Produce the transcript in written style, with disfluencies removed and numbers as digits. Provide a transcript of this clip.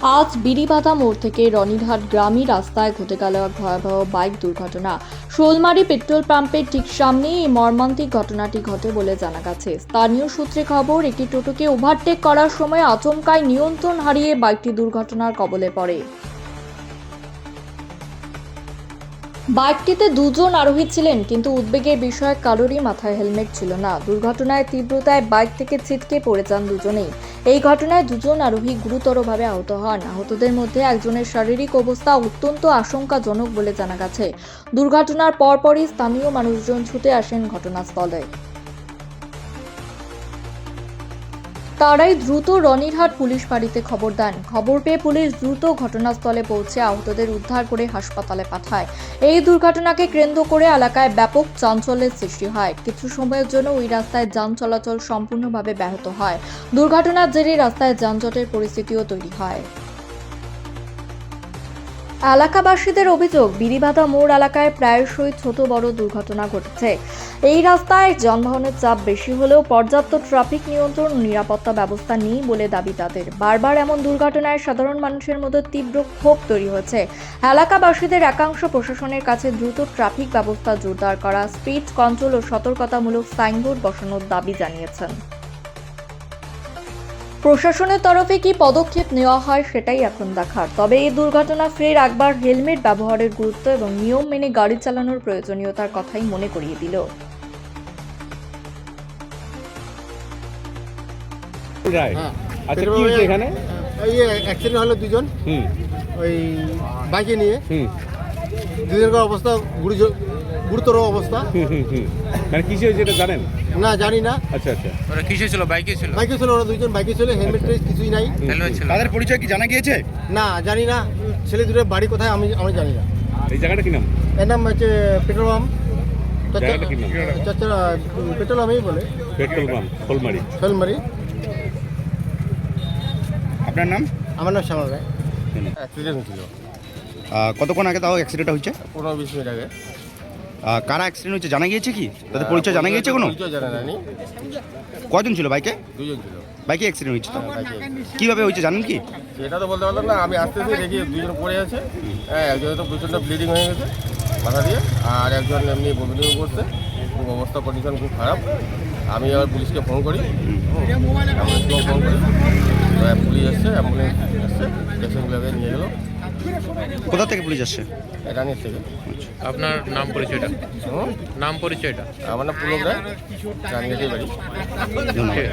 আজ বিরিবাধা মোড় থেকে রনিরহাট গ্রামীণ রাস্তায় ঘটে গেল এক ভয়াবহ বাইক দুর্ঘটনা। শোলমারি পেট্রোল পাম্পের ঠিক সামনেই এই মর্মান্তিক ঘটনাটি ঘটে বলে জানা গেছে। স্থানীয় সূত্রে খবর, একটি টোটোকে ওভারটেক করার সময় আচমকাই নিয়ন্ত্রণ হারিয়ে বাইকটি দুর্ঘটনার কবলে পড়ে। বাইকটিতে দুজন আরোহী ছিলেন, কিন্তু উদ্বেগের বিষয়ে কারোরই মাথায় হেলমেট ছিল না। দুর্ঘটনার তীব্রতায় বাইক থেকে ছিটকে পড়ে যান দুজনেই। এই ঘটনায় দুজন আরোহী গুরুতরভাবে আহত হন। আহতদের মধ্যে একজনের শারীরিক অবস্থা অত্যন্ত আশঙ্কাজনক বলে জানা গেছে। দুর্ঘটনার পরপরই স্থানীয় মানুষজন ছুটে আসেন ঘটনাস্থলে। তারাই দ্রুত রনিরহাট পুলিশ ফাঁড়িতে খবর দেন। খবর পেয়ে পুলিশ দ্রুত ঘটনাস্থলে পৌঁছে আহতদের উদ্ধার করে হাসপাতালে পাঠায়। এই দুর্ঘটনাকে কেন্দ্র করে এলাকায় ব্যাপক চাঞ্চল্যের সৃষ্টি হয়। কিছু সময়ের জন্য ওই রাস্তায় যান চলাচল সম্পূর্ণভাবে ব্যাহত হয়। দুর্ঘটনার জেরে রাস্তায় যানজটের পরিস্থিতিও তৈরি হয়। এলাকাবাসীদের অভিযোগ, বিরিবাধা মোড় এলাকায় প্রায়শই ছোট বড় দুর্ঘটনা ঘটেছে। এই রাস্তায় যানবাহনের চাপ বেশি হলেও পর্যাপ্ত ট্রাফিক নিয়ন্ত্রণ ও নিরাপত্তা ব্যবস্থা নেই বলে দাবি তাদের। বারবার এমন দুর্ঘটনায় সাধারণ মানুষের মধ্যে তীব্র ক্ষোভ তৈরি হয়েছে। এলাকাবাসীদের একাংশ প্রশাসনের কাছে দ্রুত ট্রাফিক ব্যবস্থা জোরদার করা, স্পিড কন্ট্রোল ও সতর্কতামূলক সাইনবোর্ড বসানোর দাবি জানিয়েছেন। প্রশাসনের তরফে কি পদক্ষেপ নেওয়া হয় সেটাই এখন দেখার। তবে এই দুর্ঘটনা ফের একবার হেলমেট ব্যবহারের গুরুত্ব এবং নিয়ম মেনে গাড়ি চালানোর প্রয়োজনীয়তার কথাই মনে করিয়ে দিল। আচ্ছা, কি হয়েছে এখানে? এই অ্যাক্সিডেন্ট হলো দুজন, ওই বাইকে নিয়ে দুজনের অবস্থা গুরুতর অবস্থা। মানে কিসে হয়েছে এটা জানেন? না, জানি না। আচ্ছা আচ্ছা, ওরা কিসে ছিল? বাইকে ছিল? বাইকে ছিল, ওরা দুজন বাইকে ছিল, হেলমেট কিছুই নাই। হেলমেট ছিল। তাদের পরিচয় কি জানা গিয়েছে? না, জানি না। ছেলে দুটোর বাড়ি কোথায় আমি জানি না। এই জায়গাটা কি নাম? এর নাম হচ্ছে পেট্রোল পাম্প। জায়গাটা কি নাম? পেট্রোল পাম্পই বলে, পেট্রোল পাম্প শোলমারি। শোলমারি। আপনার নাম? আমার নাম শ্যামল রায়। অ্যাক্সিডেন্ট হয়েছিল কতক্ষণ আগে তাও অ্যাক্সিডেন্ট হয়েছে? 15-20 মিনিট আগে। কারা অ্যাক্সিডেন্ট হয়েছে জানা গিয়েছে কি? তাদের পরিচয় জানা গিয়েছে কোনো? পরিচয় জানা জানি। কজন ছিল বাইকে? দুজন ছিল। বাইকে অ্যাক্সিডেন্ট হয়েছে তো? বাইকে কীভাবে হয়েছে জানেন কি? সেটা তো বলতে পারলাম না। আমি আসতেছি দেখি দুজন পড়ে আছে। হ্যাঁ, একজন তো প্রচণ্ড ব্লিডিং হয়ে গেছে মাথা দিয়ে, আর একজন এমনি বমিও করছে। খুব অবস্থা, কন্ডিশন খুব খারাপ। আমি আবার পুলিশকে ফোন করি, অ্যাম্বুলেন্সকেও ফোন করি। পুলিশ এসছে, অ্যাম্বুলেন্স এসছে, পেশেন্টগুলোকে নিয়ে গেলো। কোথা থেকে পুলিশ আসছে? রানির থেকে। আপনার নাম পরিচয়টা? নাম পরিচয়টা? আমার নাম পুলক রায়, রানিঘাটের বাড়ি। ধন্যবাদ।